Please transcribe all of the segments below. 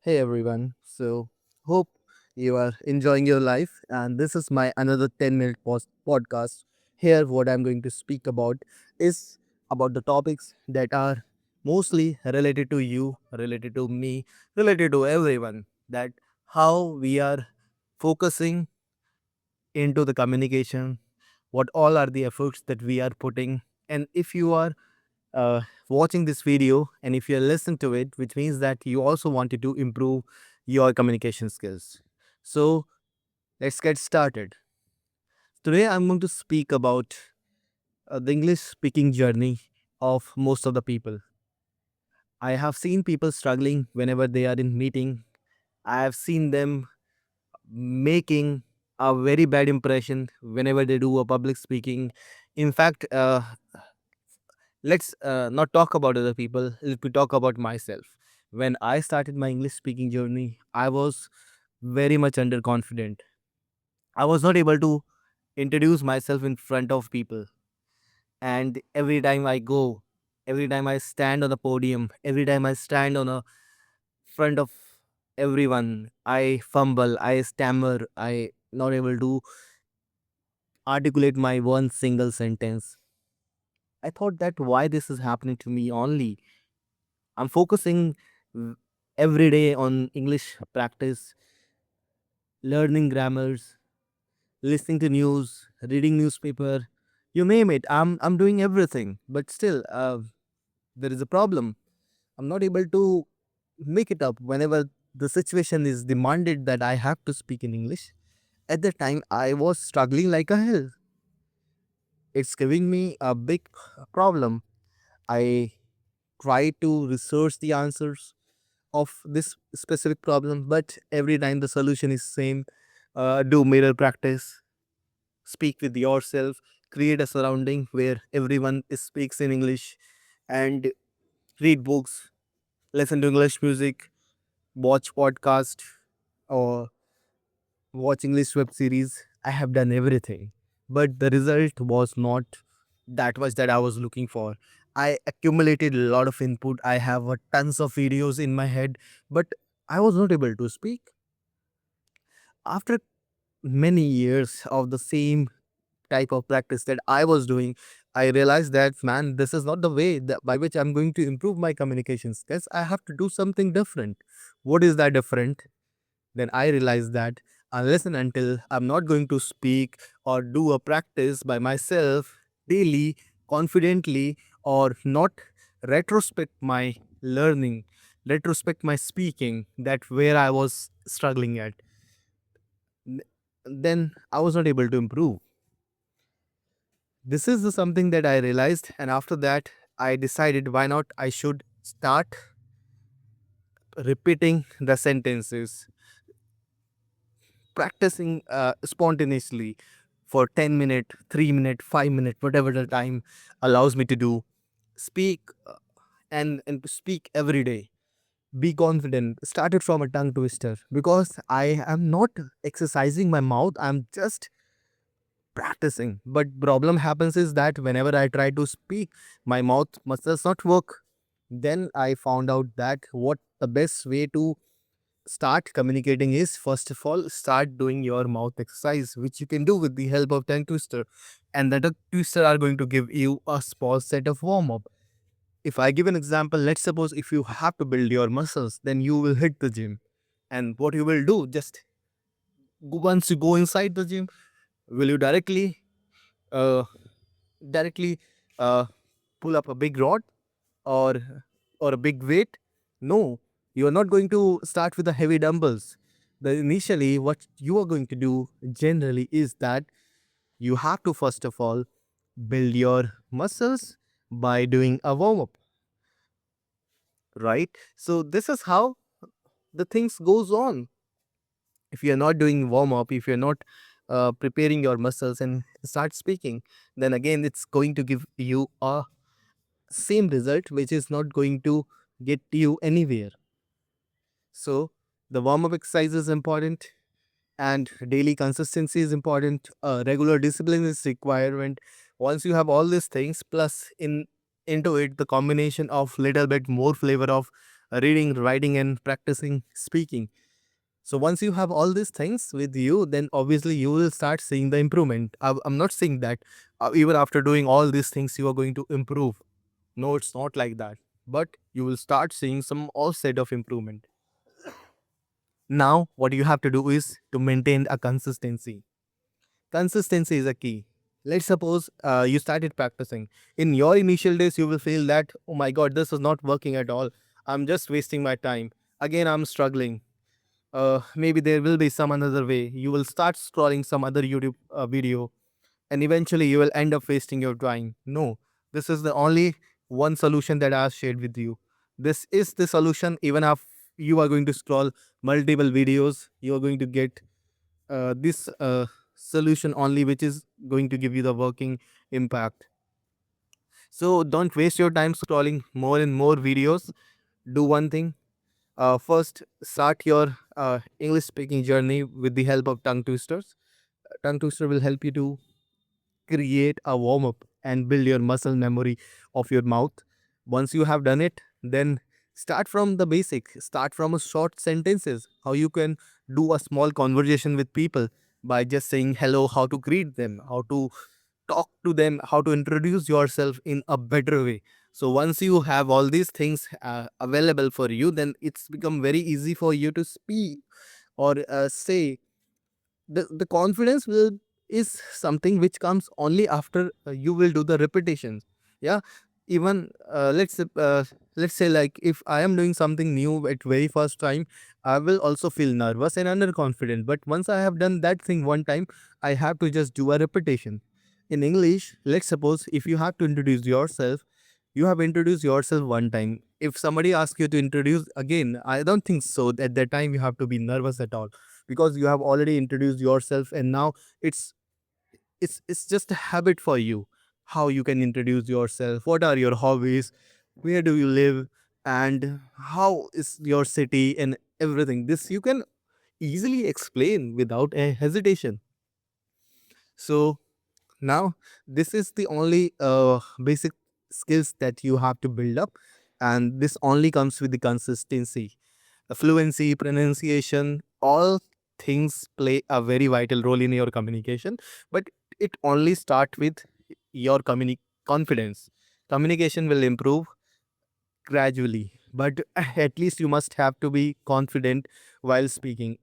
Hey everyone. Hope you are enjoying your life and this is my another 10-minute podcast. Here what I'm going to speak about is about the topics that are mostly related to you, related to me, related to everyone, that how we are focusing into the communication, what all are the efforts that we are putting, and if you are watching this video and if you're listening to it, which means that you also wanted to improve your communication skills. So let's get started. Today I'm going to speak about the English speaking journey of most of the people. I have seen people struggling whenever they are in meeting. I have seen them making a very bad impression whenever they do a public speaking. In fact, let's not talk about other people. Let me talk about myself. When I started my English speaking journey, I was very much underconfident. I was not able to introduce myself in front of people. And every time I go, every time I stand on the podium, every time I stand on a front of everyone, I fumble, I stammer, I not able to articulate my one single sentence. I thought that why this is happening to me only. I'm focusing w- every day on English practice, learning grammars, listening to news, reading newspaper, you name it. I'm doing everything, but still, there is a problem. I'm not able to make it up whenever the situation is demanded that I have to speak in English. At the time, I was struggling like a hell. It's giving me a big problem. I try to research the answers of this specific problem, but every time the solution is same. Do mirror practice, speak with yourself, create a surrounding where everyone speaks in English, and read books, listen to English music, watch podcast, or watch English web series. I have done everything, but the result was not that much that I was looking for. I accumulated a lot of input. I have tons of videos in my head, but I was not able to speak. After many years of the same type of practice that I was doing, I realized that, man, this is not the way that by which I'm going to improve my communication skills. I have to do something different. What is that different? Then I realized that unless and until I'm not going to speak or do a practice by myself daily, confidently, or not retrospect my learning, retrospect my speaking, that where I was struggling at, n- then I was not able to improve. This is the something that I realized, and after that, I decided why not I should start repeating the sentences, practicing spontaneously for 10 minutes, 3 minutes, 5 minutes, whatever the time allows me to do. Speak and speak every day. Be confident. Start it from a tongue twister because I am not exercising my mouth. I'm just practicing. But problem happens is that whenever I try to speak, my mouth must does not work. Then I found out that what the best way to start communicating is, first of all, start doing your mouth exercise, which you can do with the help of tongue twister. And the tongue twister are going to give you a small set of warm up. If I give an example, let's suppose if you have to build your muscles, then you will hit the gym. And what you will do, just once you go inside the gym, will you uh, directly uh, pull up a big rod or a big weight? No, you are not going to start with the heavy dumbbells. The initially what you are going to do generally is that you have to first of all build your muscles by doing a warm up, right? So this is how the things goes on. If you're not doing warm up, if you're not preparing your muscles and start speaking, then again it's going to give you a same result which is not going to get you anywhere. So the warm up exercise is important and daily consistency is important. Regular discipline is requirement. Once you have all these things plus in into it the combination of little bit more flavor of reading, writing, and practicing speaking. So once you have all these things with you, then obviously you will start seeing the improvement. I'm not saying that even after doing all these things you are going to improve. No, it's not like that. But you will start seeing some offset of improvement. Now, what you have to do is to maintain a consistency. Consistency is a key. Let's suppose you started practicing. In your initial days, you will feel that, oh my god, this is not working at all. I'm just wasting my time. Again, I'm struggling. Maybe there will be some another way. You will start scrolling some other YouTube video, and eventually you will end up wasting your time. No, this is the only one solution that I have shared with you. This is the solution. Even if you are going to scroll multiple videos, you are going to get this solution only, which is going to give you the working impact. So don't waste your time scrolling more and more videos. Do one thing. First, start your English speaking journey with the help of tongue twisters. Tongue twister will help you to create a warm up and build your muscle memory of your mouth. Once you have done it, then start from the basic, start from a short sentences. How you can do a small conversation with people by just saying hello, how to greet them, how to talk to them, how to introduce yourself in a better way. So once you have all these things available for you, then it's become very easy for you to speak or say. The confidence will is something which comes only after you will do the repetitions. Yeah, even let's say, like, if I am doing something new at very first time, I will also feel nervous and underconfident, but once I have done that thing one time, I have to just do a repetition. In English, let's suppose if you have to introduce yourself, you have introduced yourself one time. If somebody asks you to introduce again, I don't think so at that time you have to be nervous at all, because you have already introduced yourself, and now it's it's just a habit for you. How you can introduce yourself, what are your hobbies, where do you live, and how is your city, and everything. This you can easily explain without a hesitation. So now this is the only basic skills that you have to build up, and this only comes with the consistency. Fluency, pronunciation, all things play a very vital role in your communication, but it only start with your confidence. Communication will improve gradually, but at least you must have to be confident while speaking.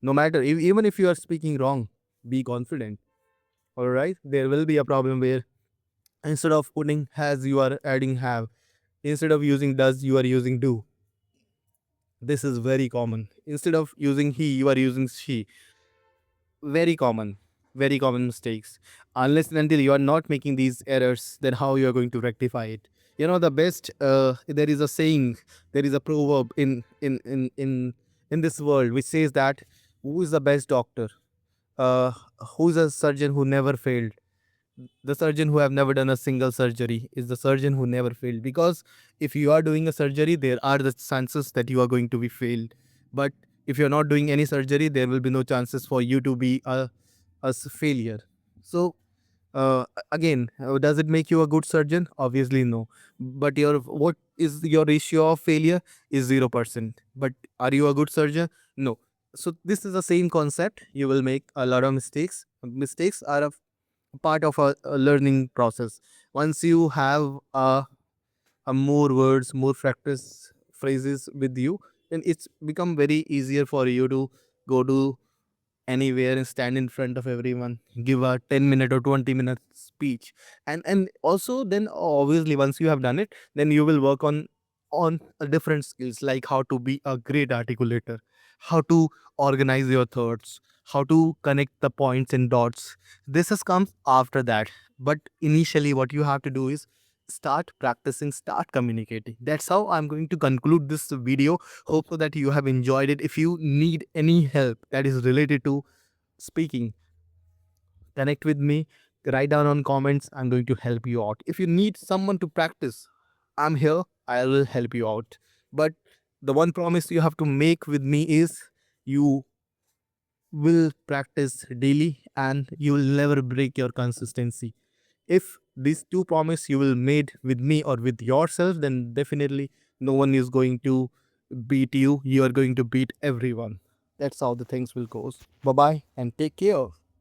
No matter even if you are speaking wrong, be confident. All right, there will be a problem where instead of putting has, you are adding have. Instead of using does, you are using do. This is very common. Instead of using he, you are using she. Very common. Very common mistakes. Unless and until you are not making these errors, then how you are going to rectify it? You know, the best there is a saying, there is a proverb in this world which says that who is the best doctor? Uh who's a surgeon who never failed? The surgeon who have never done a single surgery is the surgeon who never failed, because if you are doing a surgery, there are the chances that you are going to be failed. But if you're not doing any surgery, there will be no chances for you to be a failure. So again, does it make you a good surgeon? Obviously no. But your what is your ratio of failure is 0%, but are you a good surgeon? No. So this is the same concept. You will make a lot of mistakes. Mistakes are a part of a learning process. Once you have a more words, more practice phrases with you, then it's become very easier for you to go to anywhere and stand in front of everyone, give a 10-minute or 20-minute speech. And also then obviously once you have done it, then you will work on different skills, like how to be a great articulator, how to organize your thoughts, how to connect the points and dots. This has come after that, but initially what you have to do is start practicing, start communicating. That's how I'm going to conclude this video. Hope so that you have enjoyed it. If you need any help that is related to speaking, connect with me, write down on comments. I'm going to help you out. If you need someone to practice, I'm here, I will help you out. But the one promise you have to make with me is you will practice daily and you will never break your consistency. If these two promise you will made with me or with yourself, then definitely No one is going to beat you. You are going to beat everyone. That's how the things will go. Bye bye and take care.